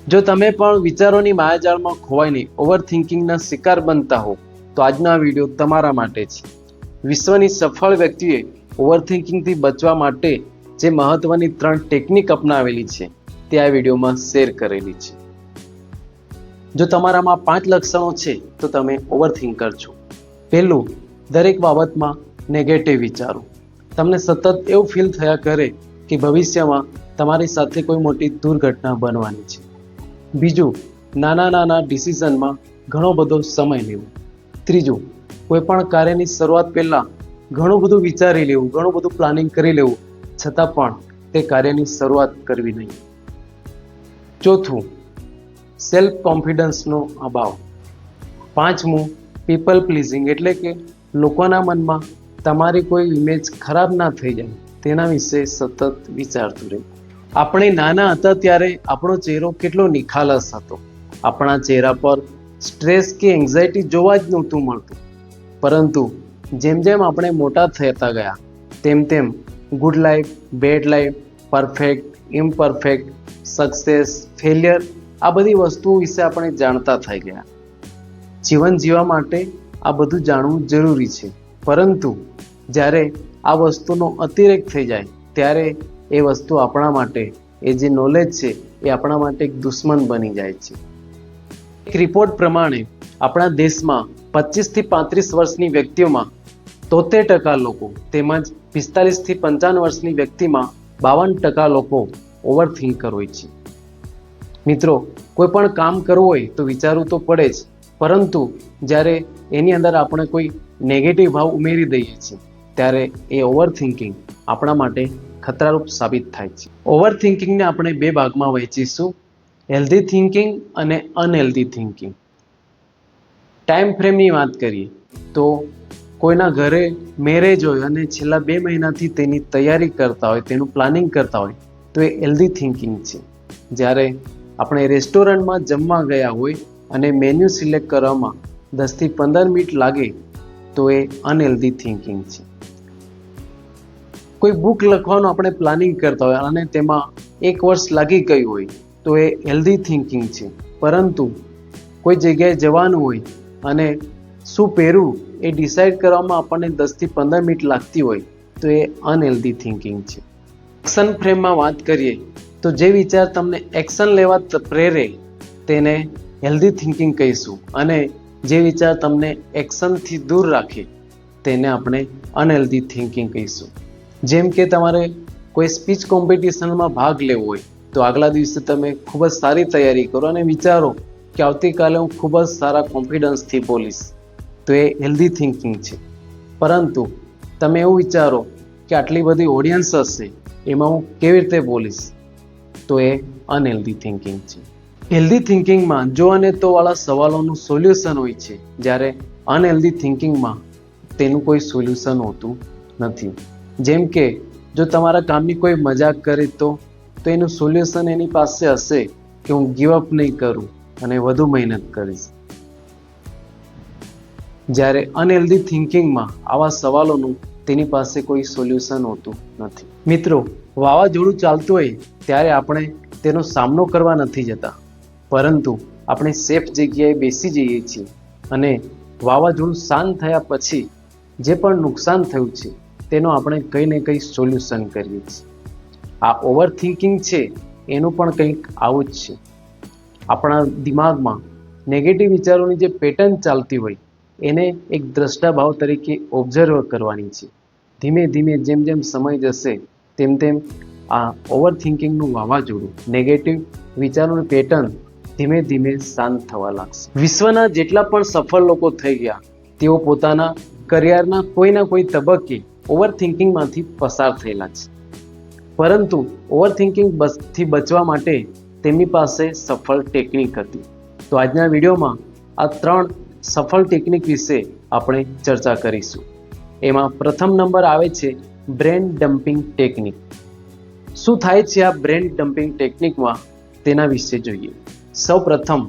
જો તમે પણ વિચારોની માયાજાળમાં ખોવાઈને ઓવરથિંકિંગના શિકાર બનતા હો તો આજનો આ વિડીયો તમારા માટે છે. વિશ્વની સફળ વ્યક્તિએ ઓવરથિંકિંગથી બચવા માટે જે મહત્વની 3 ટેકનિક અપનાવેલી છે તે આ વિડીયોમાં શેર કરેલી છે. જો તમારામાં 5 લક્ષણો છે તો તમે ઓવરથિંકર છો. પહેલું, દરેક બાબતમાં નેગેટિવ વિચારો. તમને સતત એવું ફીલ થયા કરે કે ભવિષ્યમાં તમારી સાથે કોઈ મોટી દુર્ઘટના બનવાની છે. બીજું, નાના ડિસિઝનમાં ઘણો બધો સમય લેવો. ત્રીજું, કોઈ પણ કાર્યની શરૂઆત પહેલા ઘણું બધું વિચારી લેવું, ઘણું બધું પ્લાનિંગ કરી લેવું, છતાં પણ તે કાર્યની શરૂઆત કરવી નહીં. ચોથું, સેલ્ફ કોન્ફિડન્સનો અભાવ. પાંચમું, પીપલ પ્લીઝિંગ એટલે કે લોકોના મનમાં તમારી કોઈ ઇમેજ ખરાબ ના થઈ જાય તેના વિશે સતત વિચારતું રહેવું. આપણે નાના હતા ત્યારે આપણો ચહેરો કેટલો નિખાલસ હતો. આપણા ચહેરા પર સ્ટ્રેસ કે એન્ઝાયટી જોવા જ નહોતું મળતું. પરંતુ જેમ જેમ આપણે મોટા થતા ગયા તેમ તેમ good life, bad life, perfect, imperfect, success, failure આ બધી વસ્તુઓ વિશે આપણે જાણતા થઈ ગયા. જીવન જીવવા માટે આ બધું જાણવું જરૂરી છે, પરંતુ જ્યારે આ વસ્તુનો અતિરેક થઈ જાય ત્યારે એ વસ્તુ આપણા માટે, એ જે નોલેજ છે એ આપણા માટે એક દુશ્મન બની જાય છે. એક રિપોર્ટ પ્રમાણે આપણા દેશમાં 25 થી 35 વર્ષની વ્યક્તિઓમાં 73% લોકો તેમજ 45 થી 55 વર્ષની વ્યક્તિમાં 52% લોકો ઓવરથિંકર હોય છે. મિત્રો, કોઈ પણ કામ કરવું હોય તો વિચારવું તો પડે જ, પરંતુ જ્યારે એની અંદર આપણે કોઈ નેગેટિવ ભાવ ઉમેરી દઈએ છીએ ત્યારે એ ઓવરથિંકિંગ આપણા માટે ખતરારૂપ સાબિત થાય છે. ઓવરથિંકિંગને આપણે 2 ભાગમાં વહેંચીશું, હેલ્ધી થિંકિંગ અને અનહેલ્ધી થિંકિંગ. ટાઈમ ફ્રેમની વાત કરીએ તો કોઈના ઘરે મેરેજ હોય અને છેલ્લા 2 મહિનાથી તેની તૈયારી કરતા હોય, તેનું પ્લાનિંગ કરતા હોય તો એ હેલ્ધી થિંકિંગ છે. જ્યારે આપણે રેસ્ટોરન્ટમાં જમવા ગયા હોય અને મેન્યુ સિલેક્ટ કરવામાં 10 થી 15 મિનિટ લાગે તો એ અનહેલ્ધી થિંકિંગ છે. કોઈ બુક લખવાનું આપણે પ્લાનિંગ કરતા હોય અને તેમાં 1 વર્ષ લાગી ગયું હોય તો એ હેલ્ધી થિંકિંગ છે. પરંતુ કોઈ જગ્યાએ જવાનું હોય અને શું પહેરવું એ ડિસાઈડ કરવામાં આપણને 10 થી 15 મિનિટ લાગતી હોય તો એ અનહેલ્ધી થિંકિંગ છે. એક્શન ફ્રેમમાં વાત કરીએ તો જે વિચાર તમને એક્શન લેવા પ્રેરે તેને હેલ્ધી થિંકિંગ કહીશું, અને જે વિચાર તમને એક્શનથી દૂર રાખે તેને આપણે અનહેલ્ધી થિંકિંગ કહીશું. જેમ કે તમારે કોઈ સ્પીચ કોમ્પિટિશનમાં ભાગ લેવો હોય તો આગલા દિવસે તમે ખૂબ જ સારી તૈયારી કરો અને વિચારો કે આવતીકાલે હું ખૂબ જ સારા કોન્ફિડન્સથી બોલીશ, તો એ હેલ્ધી થિંકિંગ છે. પરંતુ તમે એવું વિચારો કે આટલી બધી ઓડિયન્સ હશે, એમાં હું કેવી રીતે બોલીશ, તો એ અનહેલ્ધી થિંકિંગ છે. હેલ્ધી થિંકિંગમાં જો અને તો વાળા સવાલોનું સોલ્યુશન હોય છે, જ્યારે અનહેલ્ધી થિંકિંગમાં તેનું કોઈ સોલ્યુશન હોતું નથી. જેમ કે જો તમારા કામની કોઈ મજાક કરે તો એનું સોલ્યુશન એની પાસે હશે કે હું ગીવ અપ નહીં કરું અને વધુ મહેનત કરીશ. જ્યારે અનહેલ્ધી થિંકિંગમાં આવા સવાલોનું તેની પાસે કોઈ સોલ્યુશન હોતું નથી. મિત્રો, વાવાઝોડું ચાલતું હોય ત્યારે આપણે તેનો સામનો કરવા નથી જતા, પરંતુ આપણે સેફ જગ્યાએ બેસી જઈએ છીએ અને વાવાઝોડું શાંત થયા પછી જે પણ નુકસાન થયું છે તેનો આપણે કંઈ ને કંઈ સોલ્યુશન કરીએ છીએ. આ ઓવરથિંકિંગ છે એનું પણ કંઈક આવું જ છે. આપણા દિમાગમાં નેગેટિવ વિચારોની જે પેટર્ન ચાલતી હોય એને એક દ્રષ્ટાભાવ તરીકે ઓબ્ઝર્વ કરવાની છે. ધીમે ધીમે જેમ જેમ સમય જશે તેમ તેમ આ ઓવરથિંકિંગનું વાવાઝોડું, નેગેટિવ વિચારોની પેટર્ન ધીમે ધીમે શાંત થવા લાગશે. વિશ્વના જેટલા પણ સફળ લોકો થઈ ગયા તેઓ પોતાના કરિયરના કોઈના કોઈ તબક્કે ઓવરથિંકિંગમાંથી પસાર થયેલા છે. પરંતુ ઓવરથિંકિંગથી બચવા માટે તેમની પાસે સફળ ટેકનિક હતી. તો આજના વિડીયોમાં આ 3 સફળ ટેકનિક વિશે આપણે ચર્ચા કરીશું. એમાં પ્રથમ નંબર આવે છે બ્રેન ડમ્પિંગ ટેકનિક. શું થાય છે આ બ્રેન ડમ્પિંગ ટેકનિકમાં તેના વિશે જોઈએ. સૌ પ્રથમ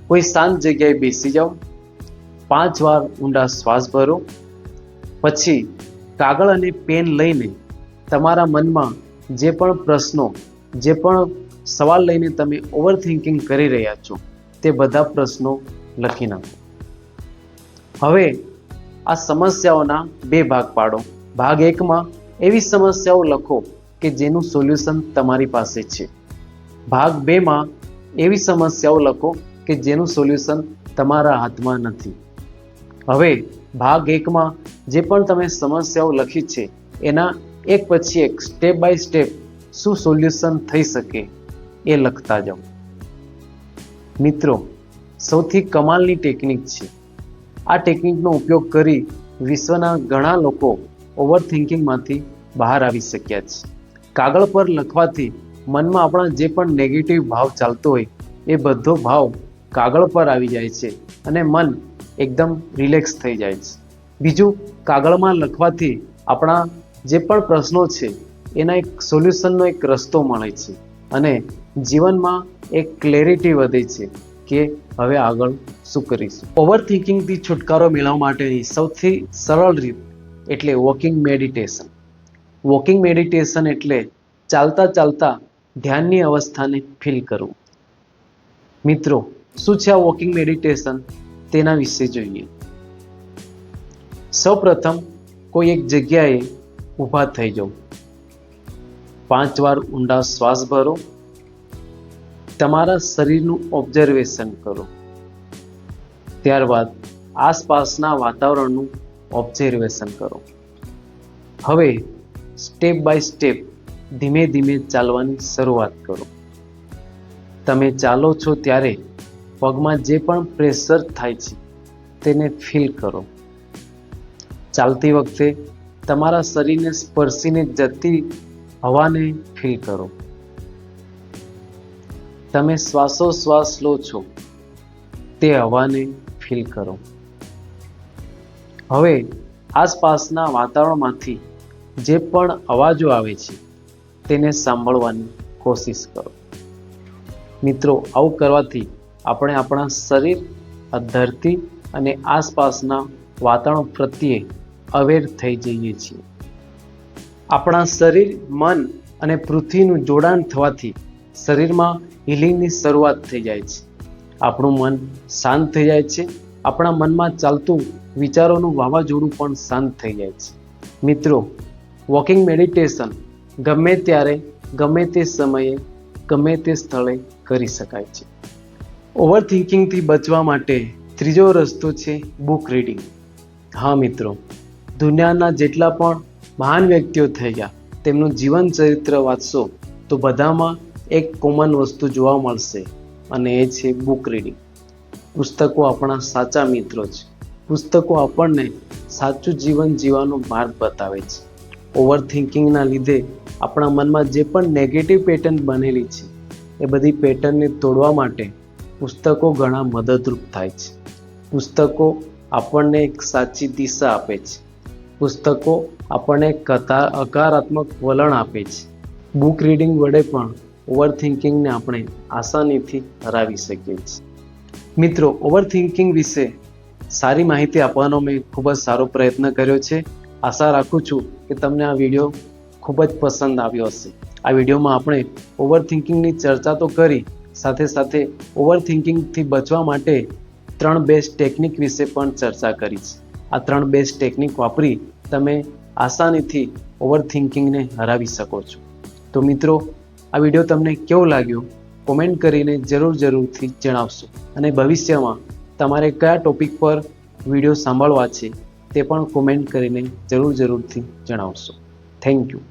કોઈ શાંત જગ્યાએ બેસી જાઓ, 5 વાર ઊંડા શ્વાસ ભરો, પછી કાગળ અને પેન લઈને તમારા મનમાં જે પણ પ્રશ્નો, જે પણ સવાલ લઈને તમે ઓવર થિંકિંગ કરી રહ્યા છો તે બધા પ્રશ્નો લખી નાખો. હવે આ સમસ્યાઓના 2 ભાગ પાડો. ભાગ 1માં એવી સમસ્યાઓ લખો કે જેનું સોલ્યુશન તમારી પાસે છે. ભાગ 2માં એવી સમસ્યાઓ લખો કે જેનું સોલ્યુશન તમારા હાથમાં નથી. હવે ભાગ 1માં જે પણ તમે સમસ્યાઓ લખી છે એના એક પછી એક સ્ટેપ બાય સ્ટેપ શું સોલ્યુશન થઈ શકે એ લખતા જાઓ. મિત્રો, સૌથી કમાલની ટેકનિક છે. આ ટેકનિકનો ઉપયોગ કરી વિશ્વના ઘણા લોકો ઓવર થિંકિંગમાંથી બહાર આવી શક્યા છે. કાગળ પર લખવાથી મનમાં આપણા જે પણ નેગેટિવ ભાવ ચાલતો હોય એ બધો ભાવ કાગળ પર આવી જાય છે અને મન એકદમ રિલેક્સ થઈ જાય છે. બીજું, કાગળમાં લખવાથી આપણા જે પણ પ્રશ્નો છે એના એક સોલ્યુશનનો એક રસ્તો મળે છે અને જીવનમાં એક ક્લેરિટી વધે છે કે હવે આગળ શું કરીશું. ઓવર થિંકિંગથી છુટકારો મેળવવા માટેની સૌથી સરળ રીત એટલે વોકિંગ મેડિટેશન. વોકિંગ મેડિટેશન એટલે ચાલતા ચાલતા ધ્યાનની અવસ્થાને ફીલ કરવું. મિત્રો, શું છે આ વોકિંગ મેડિટેશન તેના વિશે જોઈએ. સૌપ્રથમ કોઈ એક જગ્યાએ ઊભા થઈ જાઓ. 5 વાર ઊંડા શ્વાસ ભરો. તમારા શરીરનું ઓબ્ઝર્વેશન કરો. ત્યારબાદ આસપાસના વાતાવરણનું ઓબ્ઝર્વેશન કરો. હવે સ્ટેપ બાય સ્ટેપ ધીમે ધીમે ચાલવાની શરૂઆત કરો. તમે ચાલો છો ત્યારે પગમાં જે પણ પ્રેશર થાય છે તેને ફીલ કરો. ચાલતી વખતે તમારા શરીરને સ્પર્શીને જતી હવાને ફીલ કરો. તમે શ્વાસોશ્વાસ લો છો તે હવાને ફીલ કરો. હવે આસપાસના વાતાવરણમાંથી જે પણ અવાજો આવે છે તેને સાંભળવાની કોશિશ કરો. મિત્રો, આવું કરવાથી આપણે આપણા શરીર, ધરતી અને આસપાસના વાતાવરણ પ્રત્યે અવેર થઈ જઈએ છીએ. આપણા શરીર, મન અને પૃથ્વીનું જોડાણ થવાથી શરીરમાં હિલિંગની શરૂઆત થઈ જાય છે. આપણું મન શાંત થઈ જાય છે. આપણા મનમાં ચાલતું વિચારોનું વાવાઝોડું પણ શાંત થઈ જાય છે. મિત્રો, વોકિંગ મેડિટેશન ગમે ત્યારે, ગમે તે સમયે, ગમે તે સ્થળે કરી શકાય છે. ઓવર થિંકિંગથી બચવા માટે ત્રીજો રસ્તો છે બુક રીડિંગ. હા મિત્રો, દુનિયાના જેટલા પણ મહાન વ્યક્તિઓ થઈ ગયા તેમનું જીવન ચરિત્ર વાંચશો તો બધામાં એક કોમન વસ્તુ જોવા મળશે અને એ છે બુક રીડિંગ. પુસ્તકો આપણા સાચા મિત્રો છે. પુસ્તકો આપણને સાચું જીવન જીવવાનો માર્ગ બતાવે છે. ઓવર થિંકિંગના લીધે આપણા મનમાં જે પણ નેગેટિવ પેટર્ન બનેલી છે એ બધી પેટર્નને તોડવા માટે પુસ્તકો ઘણા મદદરૂપ થાય છે. પુસ્તકો આપણને એક સાચી દિશા આપે છે. પુસ્તકો આપણને હકારાત્મક વલણ આપે છે. બુક રીડિંગ વડે પણ ઓવર થિંકિંગને આપણે આસાનીથી હરાવી શકીએ છીએ. મિત્રો, ઓવર થિંકિંગ વિશે સારી માહિતી આપવાનો મેં ખૂબ જ સારો પ્રયત્ન કર્યો છે. આશા રાખું છું કે તમને આ વિડીયો ખૂબ જ પસંદ આવ્યો હશે. આ વિડીયોમાં આપણે ઓવર થિંકિંગની ચર્ચા તો કરી, સાથે સાથે ઓવર થિંકિંગથી બચવા માટે 3 બેસ્ટ ટેકનિક વિશે પણ ચર્ચા કરી છે. આ 3 બેસ્ટ ટેકનિક વાપરી તમે આસાનીથી ઓવર થિંકિંગને હરાવી શકો છો. તો મિત્રો, આ વિડીયો તમને કેવો લાગ્યો કોમેન્ટ કરીને જરૂરથી જણાવશો અને ભવિષ્યમાં તમારે કયા ટોપિક પર વિડીયો સાંભળવા છે તે પણ કોમેન્ટ કરીને જરૂરથી જણાવશો. Thank you.